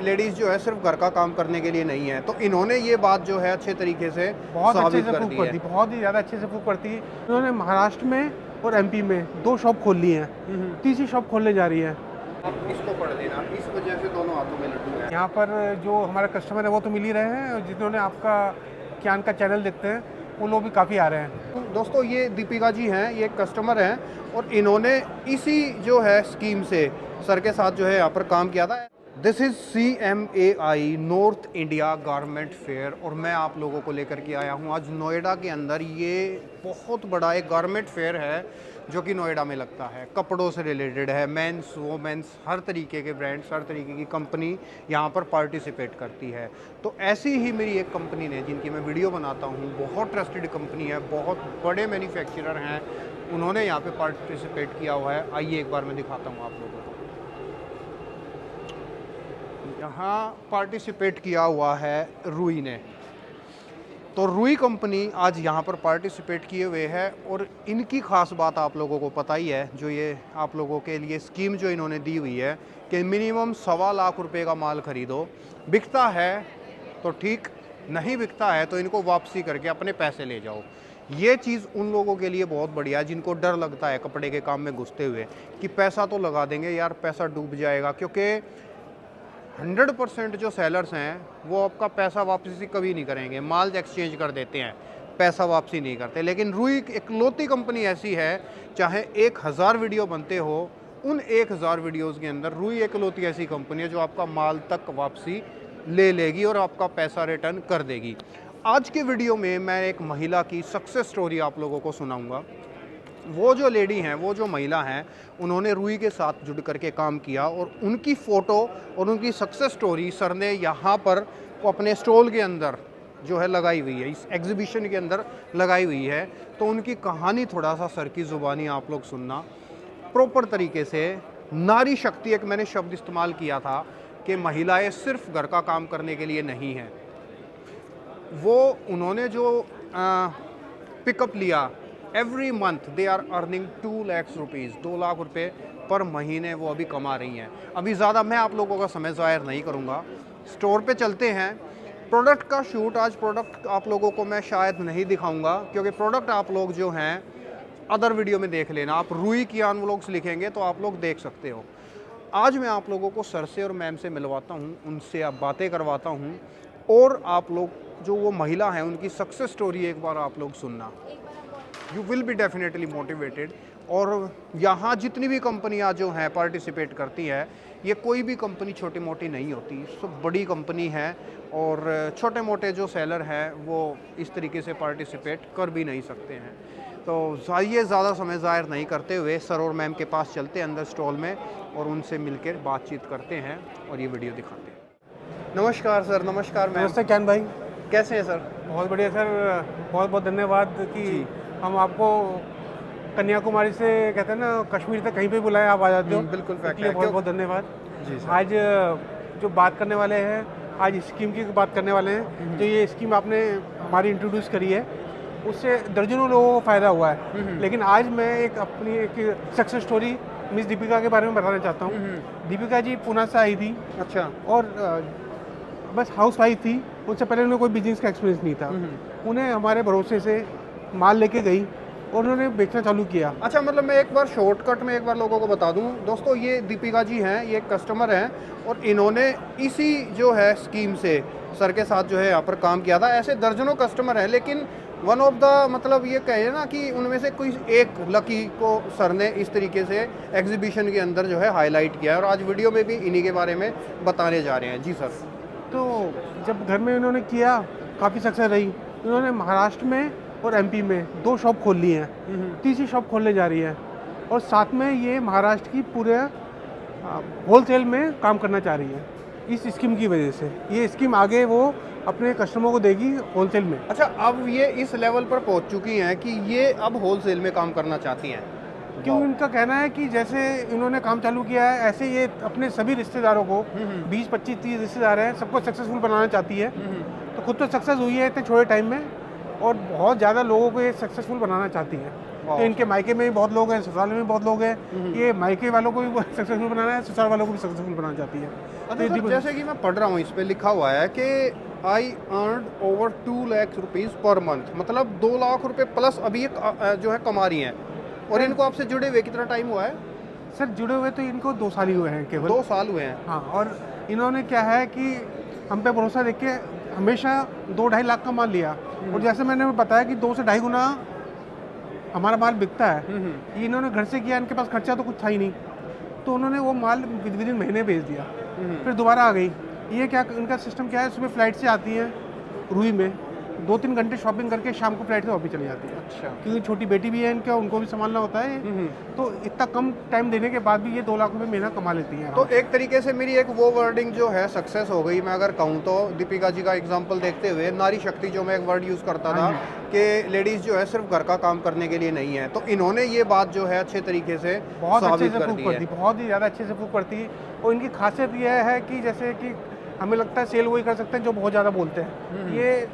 Ladies जो है सिर्फ घर का काम करने के लिए नहीं है, तो इन्होंने ये बात जो है अच्छे तरीके से बहुत अच्छे साबित से कर प्रूव दी करती है। है, बहुत ही ज़्यादा अच्छे से प्रूव करती है। उन्होंने महाराष्ट्र में और एमपी में 2 शॉप खोल ली हैं, तीसरी शॉप खोलने जा रही है। अब इसको पढ़ लेना, इस वजह से दोनों हाथों में लड्डू है। यहाँ पर जो हमारे कस्टमर है वो तो मिल ही रहे हैं, और जिन्होंने आपका ज्ञान का चैनल देखते हैं वो लोग भी काफ़ी आ रहे हैं। दोस्तों ये दीपिका जी हैं, ये कस्टमर हैं और इन्होंने इसी जो है स्कीम से सर के साथ जो है यहाँ पर काम किया था। This is CMAI north India garment fair और मैं आप लोगों को लेकर के आया हूँ आज नोएडा के अंदर। ये बहुत बड़ा एक गारमेंट फेयर है जो कि नोएडा में लगता है, कपड़ों से रिलेटेड है। मेंस वोमेंस हर तरीके के ब्रांड्स, हर तरीके की कंपनी यहाँ पर पार्टिसिपेट करती है। तो ऐसी ही मेरी एक कंपनी ने जिनकी मैं वीडियो बनाता हूँ, बहुत ट्रस्टेड कंपनी है, बहुत बड़े मैन्युफैक्चरर हैं, उन्होंने यहाँ पे पार्टिसिपेट किया हुआ है। आइए एक बार मैं दिखाता हूँ आप लोगों को। यहाँ पार्टिसिपेट किया हुआ है रुई ने, तो रुई कंपनी आज यहाँ पर पार्टिसिपेट किए हुए है और इनकी ख़ास बात आप लोगों को पता ही है, जो ये आप लोगों के लिए स्कीम जो इन्होंने दी हुई है कि मिनिमम 1.25 लाख रुपए का माल खरीदो, बिकता है तो ठीक, नहीं बिकता है तो इनको वापसी करके अपने पैसे ले जाओ। ये चीज़ उन लोगों के लिए बहुत बढ़िया है जिनको डर लगता है कपड़े के काम में घुसते हुए कि पैसा तो लगा देंगे यार, पैसा डूब जाएगा, क्योंकि 100% जो सेलर्स हैं वो आपका पैसा वापसी कभी नहीं करेंगे, माल एक्सचेंज कर देते हैं, पैसा वापसी नहीं करते। लेकिन रुई इकलौती कंपनी ऐसी है, चाहे 1000 वीडियो बनते हो, उन 1000 वीडियोज़ के अंदर रुई इकलौती ऐसी कंपनी है जो आपका माल तक वापसी ले लेगी और आपका पैसा रिटर्न कर देगी। आज के वीडियो में मैं एक महिला की सक्सेस स्टोरी आप लोगों को सुनाऊंगा। वो जो लेडी हैं, वो जो महिला हैं, उन्होंने रुई के साथ जुड़ करके काम किया और उनकी फ़ोटो और उनकी सक्सेस स्टोरी सर ने यहाँ पर अपने स्टॉल के अंदर जो है लगाई हुई है, इस एग्जीबिशन के अंदर लगाई हुई है। तो उनकी कहानी थोड़ा सा सर की ज़ुबानी आप लोग सुनना प्रॉपर तरीके से। नारी शक्ति एक मैंने शब्द इस्तेमाल किया था कि महिलाएं सिर्फ घर का काम करने के लिए नहीं हैं। वो उन्होंने जो पिकअप लिया, every month they are earning 2 lakh rupees, 2 lakh रुपए पर महीने वो अभी कमा रही हैं। अभी ज़्यादा मैं आप लोगों का समय ज़ाहिर नहीं करूँगा, स्टोर पे चलते हैं। प्रोडक्ट का शूट, आज प्रोडक्ट आप लोगों को मैं शायद नहीं दिखाऊंगा क्योंकि प्रोडक्ट आप लोग जो हैं अदर वीडियो में देख लेना। आप रुई कियान व्लॉग्स लिखेंगे तो आप लोग देख सकते हो। आज मैं आप लोगों को सर से और मैम से मिलवाता हूँ, उनसे आप बातें करवाता हूँ और आप लोग जो वो महिला हैं उनकी सक्सेस स्टोरी एक बार आप लोग सुनना। You will be definitely motivated. और यहाँ जितनी भी कंपनियाँ जो हैं पार्टिसिपेट करती हैं, ये कोई भी कंपनी छोटी मोटी नहीं होती, सब बड़ी कंपनी है और छोटे मोटे जो सेलर हैं वो इस तरीके से पार्टिसिपेट कर भी नहीं सकते हैं। तो ये ज़्यादा समय ज़ाहिर नहीं करते हुए सर और मैम के पास चलते हैं अंदर स्टॉल में और उनसे मिलकर बातचीत करते हैं और ये वीडियो दिखाते हैं। नमस्कार सर। नमस्कार मैम। नमस्ते ज्ञान भाई। कैसे हैं सर? बहुत बढ़िया सर, बहुत बहुत धन्यवाद कि हम आपको कन्याकुमारी से कहते हैं ना कश्मीर तक कहीं पे बुलाएं, आप आ जाते हो। बिल्कुल फैक्ट है, बहुत बहुत धन्यवाद जी सर। आज जो बात करने वाले हैं, आज स्कीम की बात करने वाले हैं। जो ये स्कीम आपने हमारी इंट्रोड्यूस करी है उससे दर्जनों लोगों को फ़ायदा हुआ है। लेकिन आज मैं अपनी एक सक्सेस स्टोरी मिस दीपिका के बारे में बताना चाहता हूँ। दीपिका जी पुणे से आई थी। अच्छा। और बस हाउस वाइफ थी, उससे पहले उन्हें कोई बिजनेस का एक्सपीरियंस नहीं था। उन्हें हमारे भरोसे से माल लेके गई और उन्होंने बेचना चालू किया। अच्छा, मतलब मैं एक बार शॉर्टकट में एक बार लोगों को बता दूं दोस्तों, ये दीपिका जी हैं, ये कस्टमर हैं और इन्होंने इसी जो है स्कीम से सर के साथ जो है यहाँ पर काम किया था। ऐसे दर्जनों कस्टमर हैं, लेकिन वन ऑफ द मतलब ये कहे ना कि उनमें से कोई एक लकी को सर ने इस तरीके से एग्जीबिशन के अंदर जो है हाईलाइट किया है और आज वीडियो में भी इन्हीं के बारे में बताने जा रहे हैं। जी सर। तो जब घर में उन्होंने किया, काफ़ी सक्सेस रही। उन्होंने महाराष्ट्र में और एमपी में 2 शॉप खोल ली हैं, तीसरी शॉप खोलने जा रही है और साथ में ये महाराष्ट्र की पूरे होलसेल में काम करना चाह रही है इस स्कीम की वजह से। ये स्कीम आगे वो अपने कस्टमर को देगी होलसेल में। अच्छा, अब ये इस लेवल पर पहुंच चुकी हैं कि ये अब होलसेल में काम करना चाहती हैं। क्यों? इनका कहना है कि जैसे इन्होंने काम चालू किया है, ऐसे ये अपने सभी रिश्तेदारों को 20, 25, 30 रिश्तेदार हैं, सबको सक्सेसफुल बनाना चाहती है। तो खुद तो सक्सेस हुई है इतने छोटे टाइम में और बहुत ज़्यादा लोगों को ये सक्सेसफुल बनाना चाहती है। तो इनके मायके में भी बहुत लोग हैं, ससुराल में भी बहुत लोग हैं। ये मायके वालों को भी सक्सेसफुल बनाना है, ससुराल वालों को भी सक्सेसफुल बनाना चाहती है। अच्छा तो ये सर, दीपक- जैसे कि मैं पढ़ रहा हूँ, इस पे लिखा हुआ है कि I earn over 2 lakh rupees per month, मतलब 2 लाख रुपए प्लस अभी ये जो है कमा रही हैं। और इनको आपसे जुड़े हुए कितना टाइम हुआ है? सर जुड़े हुए तो इनको 2 साल ही हुए हैं केवल। 2 साल हुए हैं। हाँ, और इन्होंने क्या है कि हम पे भरोसा देख के हमेशा 2-2.5 लाख का माल लिया। और जैसे मैंने बताया कि 2 से 2.5 गुना हमारा माल बिकता है। ये इन्होंने घर से किया, इनके पास खर्चा तो कुछ था ही नहीं, तो उन्होंने वो माल विदिन महीने भेज दिया। फिर दोबारा आ गई। ये क्या इनका सिस्टम क्या है, सुबह फ्लाइट से आती है रूई में, 2-3 घंटे शॉपिंग करके शाम को फ्लाइट से वापस चली जाती है। अच्छा। क्योंकि छोटी बेटी भी है इनका, उनको भी संभालना होता है। तो इतना कम टाइम देने के बाद भी ये 2 लाख रुपए महीना कमा लेती हैं। तो एक तरीके से मेरी एक वो वर्डिंग जो है सक्सेस हो गई, मैं अगर कहूँ तो दीपिका जी का एग्जांपल देखते हुए, नारी शक्ति जो मैं एक वर्ड यूज़ करता था कि लेडीज़ जो है सिर्फ घर का काम करने के लिए नहीं है, तो इन्होंने ये बात जो है अच्छे तरीके से बहुत अच्छे साबित से कर प्रूव दी करती, है। बहुत ही ज़्यादा अच्छे से प्रूव करती है। और इनकी खासियत यह है कि जैसे कि हमें लगता है सेल वही कर सकते हैं जो बहुत ज़्यादा बोलते हैं। ये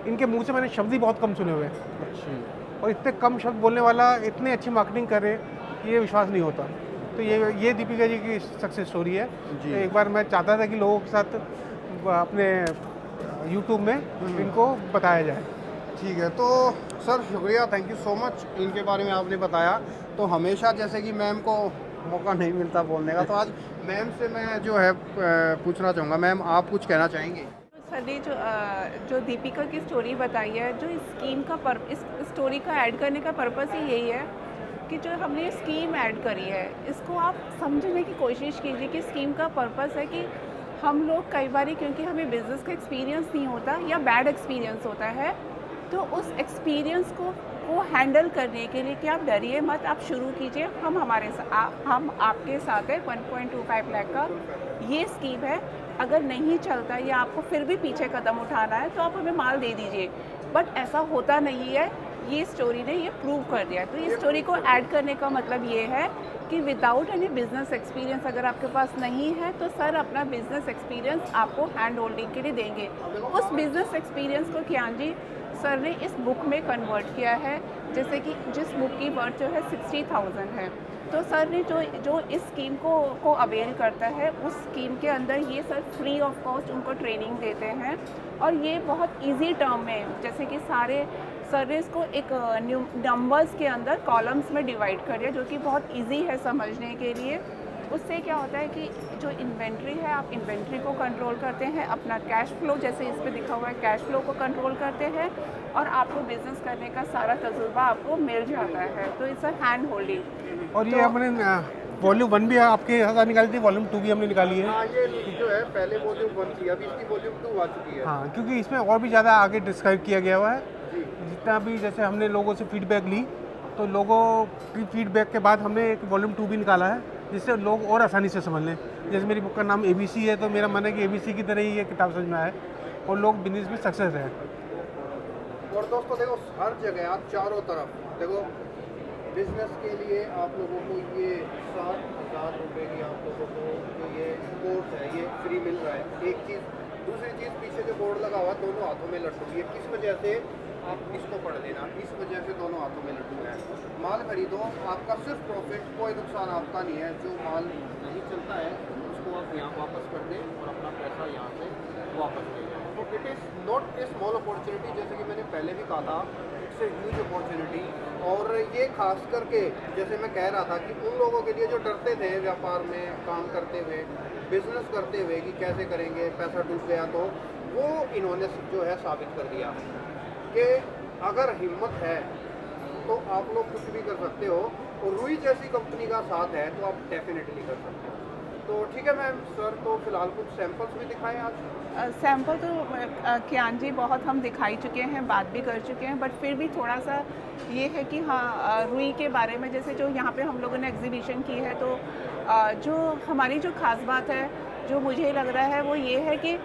इनके मुंह से मैंने शब्द ही बहुत कम सुने हुए हैं। अच्छा। और इतने कम शब्द बोलने वाला इतनी अच्छी मार्केटिंग करे, ये विश्वास नहीं होता। तो ये दीपिका जी की सक्सेस स्टोरी है। जी। तो एक बार मैं चाहता था कि लोगों के साथ अपने यूट्यूब में इनको बताया जाए। ठीक है, तो सर शुक्रिया, थैंक यू सो मच, इनके बारे में आपने बताया। तो हमेशा जैसे कि मैम को मौका नहीं मिलता बोलने का, तो आज मैम से मैं जो है पूछना चाहूँगा। मैम, आप कुछ कहना चाहेंगे? सर ने जो दीपिका की स्टोरी बताई है, जो इस स्कीम का इस स्टोरी का ऐड करने का पर्पस ही यही है कि जो हमने ये स्कीम ऐड करी है, इसको आप समझने की कोशिश कीजिए कि स्कीम का पर्पस है कि हम लोग कई बार, क्योंकि हमें बिज़नेस का एक्सपीरियंस नहीं होता या बैड एक्सपीरियंस होता है, तो उस एक्सपीरियंस को हैंडल करने के लिए कि आप डरिए मत, आप शुरू कीजिए। हम आपके साथ है। 1.25 लाख का ये स्कीम है। अगर नहीं चलता या आपको फिर भी पीछे कदम उठाना है तो आप हमें माल दे दीजिए, बट ऐसा होता नहीं है। ये स्टोरी ने ये प्रूव कर दिया। तो ये स्टोरी को ऐड करने का मतलब ये है कि विदाउट एनी बिजनेस एक्सपीरियंस अगर आपके पास नहीं है तो सर अपना बिजनेस एक्सपीरियंस आपको हैंड होल्डिंग के लिए देंगे। उस बिजनेस एक्सपीरियंस को कियान जी सर ने इस बुक में कन्वर्ट किया है, जैसे कि जिस बुक की वर्थ जो है 60,000 है। तो सर ने जो इस स्कीम को अवेल करता है, उस स्कीम के अंदर ये सर फ्री ऑफ कॉस्ट उनको ट्रेनिंग देते हैं। और ये बहुत इजी टर्म में, जैसे कि सारे सर ने इसको एक नंबर्स के अंदर कॉलम्स में डिवाइड कर दिया, जो कि बहुत इजी है समझने के लिए। उससे क्या होता है कि जो इन्वेंट्री है, आप इन्वेंट्री को कंट्रोल करते हैं, अपना कैश फ्लो, जैसे इस पे लिखा हुआ है, कैश फ्लो को कंट्रोल करते हैं, और आपको बिजनेस करने का सारा तजुर्बा आपको मिल जाता है। तो इट्स अ हैंड होल्डिंग। और ये हमने वॉल्यूम 1 भी आपके साथ निकाली थी, वॉल्यूम 2 भी हमने निकाली है। हाँ, ये जो है पहले वॉल्यूम 1 थी, अभी इसकी वॉल्यूम 2 आ चुकी है। हाँ, क्योंकि इसमें और भी ज़्यादा आगे डिस्क्राइब किया गया हुआ है। जितना भी जैसे हमने लोगों से फीडबैक ली, तो लोगों की फीडबैक के बाद हमने एक वॉल्यूम 2 भी निकाला है, जिससे लोग और आसानी से समझ लें। जैसे मेरी बुक का नाम ABC है, तो मेरा मन है कि ABC की तरह ही ये किताब समझ में आए और लोग बिजनेस में सक्सेस रहे। और दोस्तों देखो, हर जगह आप चारों तरफ देखो, बिजनेस के लिए आप लोगों को ये 7,000 रुपये की आप लोगों को जो ये कोर्स है ये फ्री मिल रहा है। एक चीज़, दूसरी चीज़, पीछे जो बोर्ड लगा हुआ है दोनों हाथों में लड्डू, ये किस वजह से आप इसको पढ़ लेना, इस वजह से दोनों हाथों में लड्डू है। माल खरीदो, आपका सिर्फ प्रॉफिट, कोई नुकसान आपका नहीं है। जो माल नहीं चलता है उसको आप यहाँ वापस कर दें और अपना पैसा यहाँ से वापस ले जाएं। तो it is not a small opportunity, जैसे कि मैंने पहले भी कहा था, इट्स ए ह्यूज अपॉर्चुनिटी। और ये खास करके जैसे मैं कह रहा था कि उन लोगों के लिए जो डरते थे व्यापार में काम करते हुए, बिजनेस करते हुए कि कैसे करेंगे, पैसा डूब गया, तो वो इन्होंने जो है साबित कर दिया कि अगर हिम्मत है तो आप लोग कुछ भी कर सकते हो, और रूई जैसी कंपनी का साथ है तो आप डेफिनेटली कर सकते हो। तो ठीक है मैम, सर तो फिलहाल कुछ सैंपल्स भी दिखाएं आज। सैम्पल तो कियान जी बहुत हम दिखाई चुके हैं, बात भी कर चुके हैं, बट फिर भी थोड़ा सा ये है कि हाँ, रूई के बारे में जैसे जो यहाँ पे हम लोगों ने एग्जीबिशन की है, तो जो हमारी जो ख़ास बात है, जो मुझे लग रहा है वो ये है कि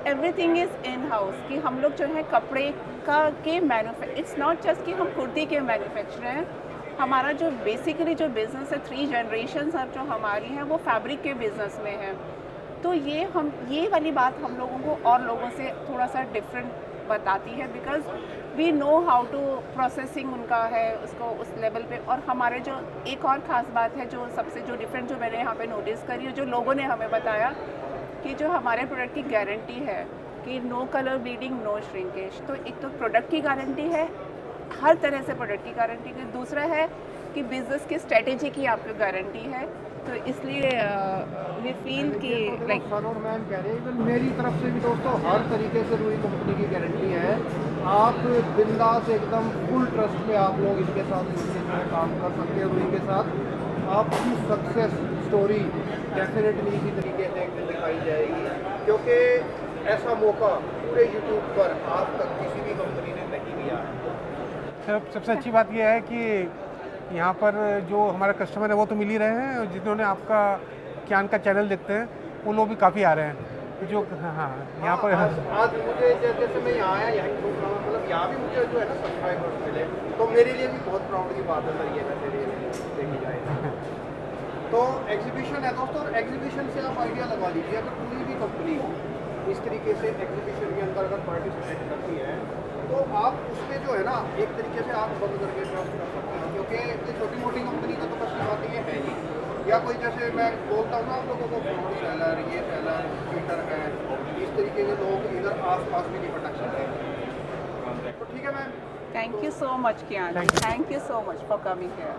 एवरीथिंग इज़ इन हाउस, कि हम लोग जो है कपड़े के इट्स नॉट जस्ट कि हम कुर्ती के मैन्युफैक्चरर हैं। हमारा जो बेसिकली जो बिज़नेस है, 3 जनरेशन्स अब जो हमारी हैं वो फैब्रिक के बिज़नेस में है। तो ये वाली बात हम लोगों को और लोगों से थोड़ा सा डिफरेंट बताती है, because we know how to processing उनका है उसको उस लेवल पे। और हमारे जो एक और ख़ास बात है जो सबसे जो डिफरेंट जो मैंने यहाँ पे नोटिस करी, जो लोगों ने हमें बताया कि जो हमारे प्रोडक्ट की गारंटी है कि no colour bleeding, no shrinkage. तो एक तो प्रोडक्ट की गारंटी है, हर तरह से प्रोडक्ट की गारंटी है। दूसरा है कि बिज़नेस की स्ट्रेटेजी की आपको गारंटी है। तो इसलिए वी फील कि लाइक सर और मैम कह रहे हैं, इवन मेरी तरफ से भी दोस्तों हर तरीके से रूई कंपनी की गारंटी है। आप बिंदास एकदम फुल ट्रस्ट में आप लोग इसके साथ इसके जो है काम कर सकते हैं। रूई के साथ आपकी सक्सेस स्टोरी डेफिनेटली इसी तरीके से एक दिन दिखाई जाएगी, क्योंकि ऐसा मौका पूरे यूट्यूब पर आज तक किसी भी कंपनी ने नहीं दिया है। सबसे अच्छी बात यह है कि यहाँ पर जो हमारे कस्टमर है वो तो मिल ही रहे हैं, और जिन्होंने आपका क्यान का चैनल देखते हैं वो लोग भी काफ़ी आ रहे हैं जो हाँ यहाँ पर आज मुझे जैसे मैं यहाँ आया यहाँ मतलब यहाँ भी मुझे जो है ना सब्सक्राइबर्स मिले, तो मेरे लिए भी बहुत प्राउड की बात है सर ये वैसे देखी जाए तो। एग्जीबिशन है दोस्तों, और एग्जीबिशन से आप आइडिया लगा लीजिए, अगर कोई भी कंपनी इस तरीके से एग्जीबिशन के अंदर अगर पार्टिसिपेट करती है तो आप उसमें जो है ना एक तरीके से आप बंद करके ट्रस्ट कर सकते हैं, क्योंकि ये छोटी मोटी कंपनी का तो बस बात ये है नहीं। या कोई जैसे मैं बोलता हूँ ना आप लोगों को फ्रॉड सेलर, ये सेलर, ट्विटर है, इस तरीके के लोग इधर आस पास भी नहीं भटक सकते। तो ठीक है ma'am, thank you so much कियान, thank you so much for coming here.